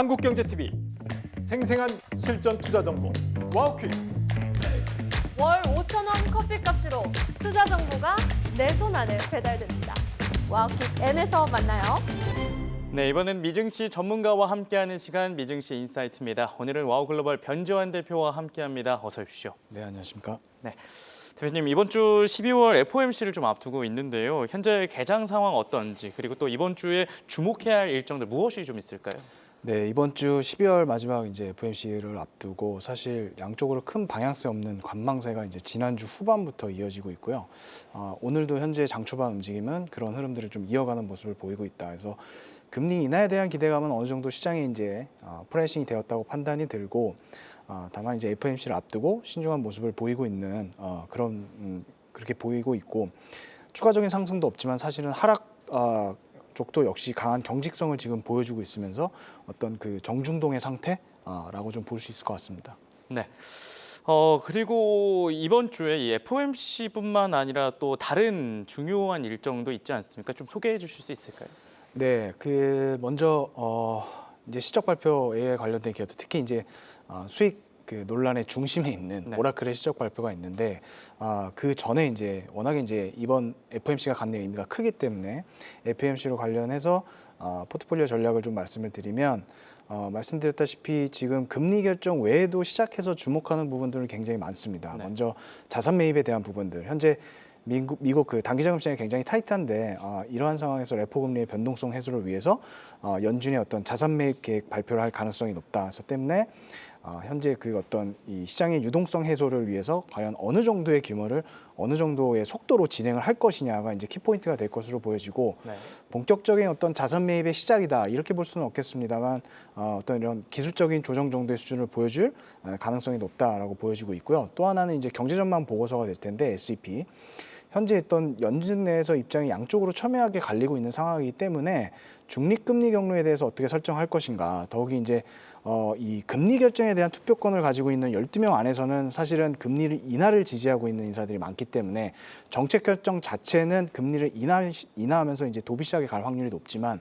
한국경제TV 생생한 실전 투자 정보 와우퀴. 월 5,000원 커피값으로 투자 정보가 내 손 안에 배달됩니다. 와우킥 N에서 만나요. 네, 이번엔 미증시 전문가와 함께하는 시간 미증시 인사이트입니다. 오늘은 와우글로벌 변재환 대표와 함께합니다. 어서 오십시오. 네, 안녕하십니까. 네, 대표님 이번 주 12월 FOMC를 좀 앞두고 있는데요. 현재 개장 상황 어떤지 그리고 또 이번 주에 주목해야 할 일정들 무엇이 좀 있을까요? 네, 이번 주 12월 마지막 이제 FOMC를 앞두고 사실 양쪽으로 큰 방향성 없는 관망세가 이제 지난주 후반부터 이어지고 있고요. 오늘도 현재 장 초반 움직임은 그런 흐름들을 좀 이어가는 모습을 보이고 있다. 그래서 금리 인하에 대한 기대감은 어느 정도 시장에 이제 프라이싱이 되었다고 판단이 들고, 다만 이제 FOMC를 앞두고 신중한 모습을 보이고 있는 그렇게 보이고 있고, 추가적인 상승도 없지만 사실은 하락 쪽도 역시 강한 경직성을 지금 보여주고 있으면서 어떤 그 정중동의 상태라고 좀 볼 수 있을 것 같습니다. 네. 그리고 이번 주에 이 FOMC뿐만 아니라 또 다른 중요한 일정도 있지 않습니까? 좀 소개해 주실 수 있을까요? 네, 먼저 이제 실적 발표에 관련된 기업들, 특히 이제 수익 그 논란의 중심에 있는 네. 오라클의 실적 발표가 있는데, 그 전에 이제 워낙에 이제 이번 FOMC가 갖는 의미가 크기 때문에 FOMC로 관련해서 포트폴리오 전략을 좀 말씀을 드리면, 말씀드렸다시피 지금 금리 결정 외에도 시작해서 주목하는 부분들은 굉장히 많습니다. 네. 먼저 자산 매입에 대한 부분들, 현재 미국 그 단기자금 시장이 굉장히 타이트한데, 이러한 상황에서 레포 금리의 변동성 해소를 위해서 연준의 어떤 자산 매입 계획 발표를 할 가능성이 높다. 그래서 때문에 현재 그 어떤 이 시장의 유동성 해소를 위해서 과연 어느 정도의 규모를 어느 정도의 속도로 진행을 할 것이냐가 이제 키포인트가 될 것으로 보여지고, 네. 본격적인 어떤 자산 매입의 시작이다 이렇게 볼 수는 없겠습니다만, 어떤 이런 기술적인 조정 정도의 수준을 보여줄 가능성이 높다라고 보여지고 있고요. 또 하나는 이제 경제 전망 보고서가 될 텐데, SEP. 현재 있던 연준 내에서 입장이 양쪽으로 첨예하게 갈리고 있는 상황이기 때문에 중립금리 경로에 대해서 어떻게 설정할 것인가, 더욱이 이제 이 금리 결정에 대한 투표권을 가지고 있는 12명 안에서는 사실은 금리를 인하를 지지하고 있는 인사들이 많기 때문에 정책 결정 자체는 금리를 인하하면서 이제 도비시하게 갈 확률이 높지만,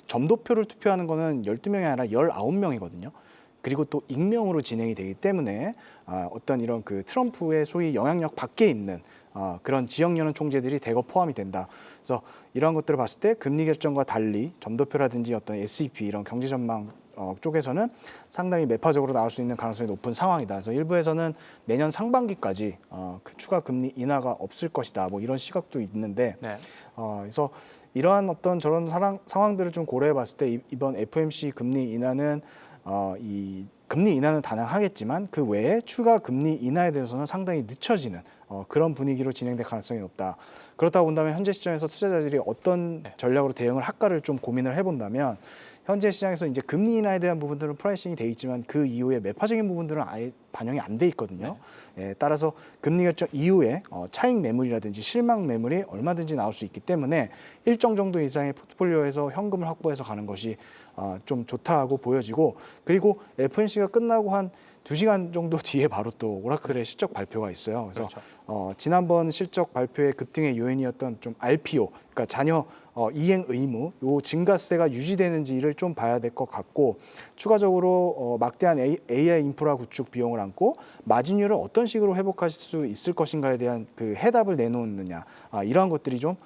점도표를 투표하는 거는 12명이 아니라 19명이거든요. 그리고 또 익명으로 진행이 되기 때문에 어떤 이런 그 트럼프의 소위 영향력 밖에 있는 그런 지역 여론 총재들이 대거 포함이 된다. 그래서 이러한 것들을 봤을 때 금리 결정과 달리 점도표라든지 어떤 SEP 이런 경제 전망 쪽에서는 상당히 매파적으로 나올 수 있는 가능성이 높은 상황이다. 그래서 일부에서는 내년 상반기까지 그 추가 금리 인하가 없을 것이다. 뭐 이런 시각도 있는데, 네. 그래서 이러한 어떤 저런 상황들을 좀 고려해봤을 때 이번 FOMC 금리 인하는 이 금리 인하는 단행하겠지만 그 외에 추가 금리 인하에 대해서는 상당히 늦춰지는 그런 분위기로 진행될 가능성이 높다. 그렇다고 본다면 현재 시점에서 투자자들이 어떤 전략으로 대응을 할까를 좀 고민을 해본다면, 현재 시장에서 이제 금리 인하에 대한 부분들은 프라이싱이 돼 있지만 그 이후에 매파적인 부분들은 아예 반영이 안 돼 있거든요. 따라서 금리 결정 이후에 차익 매물이라든지 실망 매물이 얼마든지 나올 수 있기 때문에 일정 정도 이상의 포트폴리오에서 현금을 확보해서 가는 것이 좀 좋다고 보여지고, 그리고 FOMC가 끝나고 한 2시간 정도 뒤에 바로 또 오라클의 실적 발표가 있어요. 그래서 그렇죠. 지난번 실적 발표의 급등의 요인이었던 좀 RPO, 그러니까 자녀 이행 의무, 요 증가세가 유지되는지를 좀 봐야 될 것 같고, 추가적으로 막대한 AI 인프라 구축 비용을 안고 마진율을 어떤 식으로 회복할 수 있을 것인가에 대한 그 해답을 내놓느냐, 이러한 것들이 좀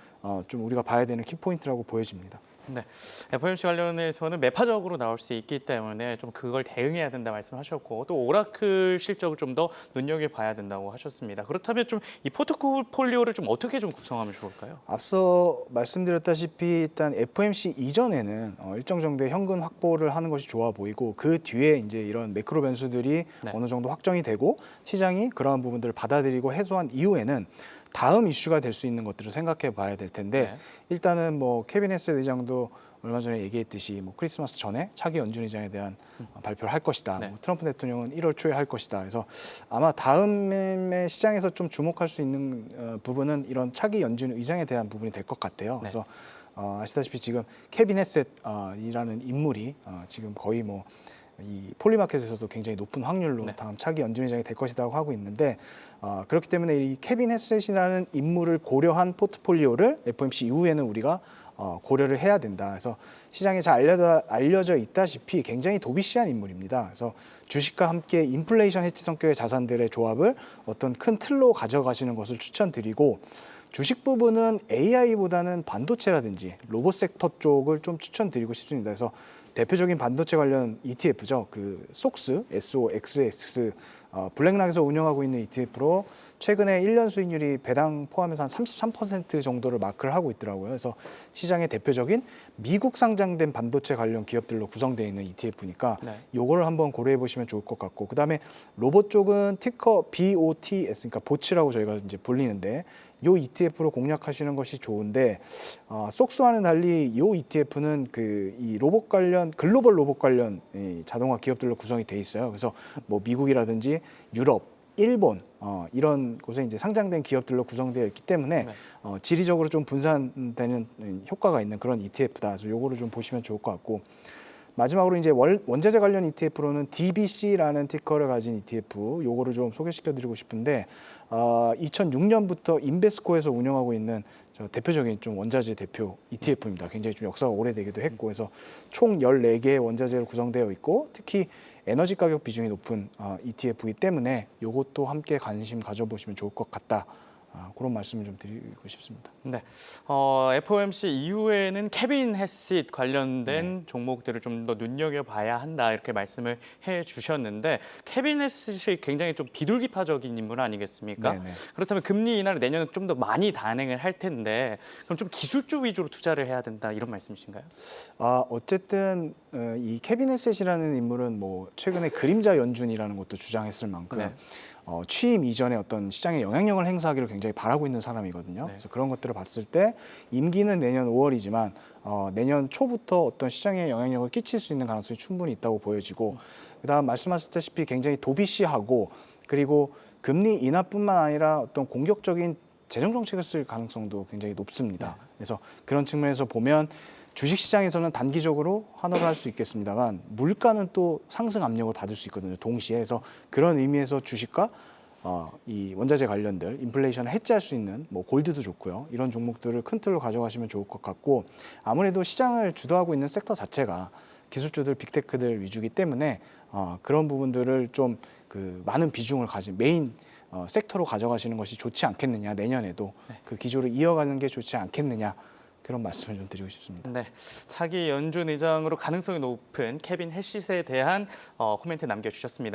우리가 봐야 되는 키포인트라고 보여집니다. 네, FOMC 관련해서는 매파적으로 나올 수 있기 때문에 좀 그걸 대응해야 된다 말씀하셨고, 또 오라클 실적을 좀 더 눈여겨봐야 된다고 하셨습니다. 그렇다면 좀 이 포트폴리오를 좀 어떻게 좀 구성하면 좋을까요? 앞서 말씀드렸다시피 일단 FOMC 이전에는 일정 정도의 현금 확보를 하는 것이 좋아 보이고, 그 뒤에 이제 이런 매크로 변수들이 어느 정도 확정이 되고 시장이 그러한 부분들을 받아들이고 해소한 이후에는 다음 이슈가 될 수 있는 것들을 생각해 봐야 될 텐데, 일단은 뭐 케빈 헤스 의장도 얼마 전에 얘기했듯이 뭐 크리스마스 전에 차기 연준 의장에 대한 발표를 할 것이다. 뭐 트럼프 대통령은 1월 초에 할 것이다. 그래서 아마 다음에 시장에서 좀 주목할 수 있는 부분은 이런 차기 연준 의장에 대한 부분이 될 것 같아요. 그래서 아시다시피 지금 케빈 헤셋이라는 인물이 지금 거의 뭐 이 폴리마켓에서도 굉장히 높은 확률로 다음 차기 연준 의장이 될 것이라고 하고 있는데, 그렇기 때문에 이 케빈 헤셋이라는 인물을 고려한 포트폴리오를 FOMC 이후에는 우리가 고려를 해야 된다. 그래서 시장에 잘 알려져 있다시피 굉장히 도비시한 인물입니다. 그래서 주식과 함께 인플레이션 해지 성격의 자산들의 조합을 어떤 큰 틀로 가져가시는 것을 추천드리고 주식 부분은 AI보다는 반도체라든지 로봇 섹터 쪽을 좀 추천드리고 싶습니다. 그래서 대표적인 반도체 관련 ETF죠. 그 속스, SOXS 블랙락에서 운영하고 있는 ETF로 최근에 1년 수익률이 배당 포함해서 한 33% 정도를 마크를 하고 있더라고요. 그래서 시장의 대표적인 미국 상장된 반도체 관련 기업들로 구성되어 있는 ETF니까 네. 요거를 한번 고려해 보시면 좋을 것 같고, 그다음에 로봇 쪽은 티커 BOTS, 그러니까 보츠라고 저희가 이제 불리는데 요 ETF로 공략하시는 것이 좋은데 속스와는 달리 요 ETF는 이 로봇 관련 글로벌 로봇 관련 이 자동화 기업들로 구성이 돼 있어요. 그래서 뭐 미국이라든지 유럽, 일본 이런 곳에 이제 상장된 기업들로 구성되어 있기 때문에 네. 지리적으로 좀 분산되는 효과가 있는 그런 ETF다. 그래서 요거를 좀 보시면 좋을 것 같고, 마지막으로 이제 원자재 관련 ETF로는 DBC라는 티커를 가진 ETF, 요거를 좀 소개시켜드리고 싶은데 2006년부터 인베스코에서 운영하고 있는 대표적인 좀 원자재 대표 ETF입니다. 굉장히 좀 역사가 오래되기도 했고, 그래서 총 14개의 원자재로 구성되어 있고 특히 에너지 가격 비중이 높은 ETF이기 때문에 요것도 함께 관심 가져보시면 좋을 것 같다. 그런 말씀을 좀 드리고 싶습니다. 네, FOMC 이후에는 케빈 해싯 관련된 종목들을 좀 더 눈여겨봐야 한다 이렇게 말씀을 해주셨는데 케빈 해싯이 굉장히 좀 비둘기파적인 인물 아니겠습니까? 네네. 그렇다면 금리 인하를 내년에 좀 더 많이 단행을 할 텐데 그럼 좀 기술주 위주로 투자를 해야 된다 이런 말씀이신가요? 어쨌든 이 케빈 해싯이라는 인물은 뭐 최근에 그림자 연준이라는 것도 주장했을 만큼 네. 취임 이전에 어떤 시장에 영향력을 행사하기를 굉장히 바라고 있는 사람이거든요. 네. 그래서 그런 것들을 봤을 때 임기는 내년 5월이지만 내년 초부터 어떤 시장에 영향력을 끼칠 수 있는 가능성이 충분히 있다고 보여지고, 그다음 말씀하셨다시피 굉장히 도비시하고 그리고 금리 인하뿐만 아니라 어떤 공격적인 재정 정책을 쓸 가능성도 굉장히 높습니다. 그래서 그런 측면에서 보면 주식시장에서는 단기적으로 환호를 할 수 있겠습니다만 물가는 또 상승 압력을 받을 수 있거든요. 동시에. 그래서 그런 의미에서 주식과 이 원자재 관련들 인플레이션을 해지할 수 있는 뭐 골드도 좋고요. 이런 종목들을 큰 틀로 가져가시면 좋을 것 같고, 아무래도 시장을 주도하고 있는 섹터 자체가 기술주들, 빅테크들 위주이기 때문에 그런 부분들을 좀 많은 비중을 가진 메인 섹터로 가져가시는 것이 좋지 않겠느냐. 내년에도 그 기조를 이어가는 게 좋지 않겠느냐. 그런 말씀을 좀 드리고 싶습니다. 네, 차기 연준 의장으로 가능성이 높은 케빈 해싯에 대한 코멘트 남겨주셨습니다.